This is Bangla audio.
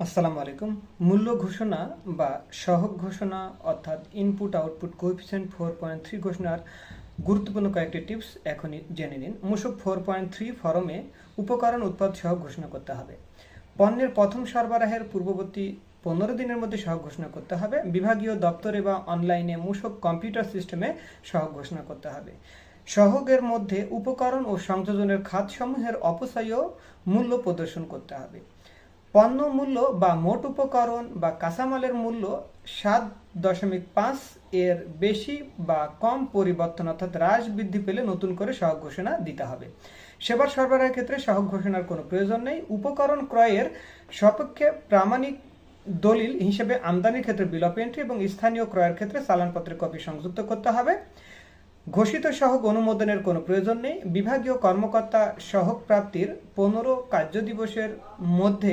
আসসালামু আলাইকুম। মূল্য ঘোষণা বা সহগ ঘোষণা অর্থাৎ ইনপুট আউটপুট কোএফিসিয়েন্ট 4.3 ঘোষণার গুরুত্বপূর্ণ কয়েকটি টিপস এখনই জেনে নিন। মূসক 4.3 ফরমে উপকরণ উৎপাদ সহগ ঘোষণা করতে হবে। পণ্যের প্রথম সরবরাহের পূর্ববর্তী 15 দিনের মধ্যে সহগ ঘোষণা করতে হবে। বিভাগীয় দপ্তরে বা অনলাইনে মূসক কম্পিউটার সিস্টেমে সহগ ঘোষণা করতে হবে। সহগের মধ্যে উপকরণ ও সংযোজনের খাতসমূহের অপচয় মূল্য প্রদর্শন করতে হবে। পণ্য মূল্য বা মোট উপকরণ বা কাঁচামালের মূল্য 7.5 এর বেশি বা কম পরিবর্তন অর্থাৎ হ্রাস বৃদ্ধি পেলে নতুন করে সহগ ঘোষণা দিতে হবে। সেবার সরবরাহের ক্ষেত্রে সহগ ঘোষণার কোনো প্রয়োজন নেই। উপকরণ ক্রয়ের সপক্ষে প্রামাণিক দলিল হিসেবে আমদানির ক্ষেত্রে বিল অফ এন্ট্রি এবং স্থানীয় ক্রয়ের ক্ষেত্রে চালানপত্রের কপি সংযুক্ত করতে হবে। ঘোষিত সহগ অনুমোদনের কোনো প্রয়োজন নেই। বিভাগীয় কর্মকর্তা সহগ প্রাপ্তির 15 কার্যদিবসের মধ্যে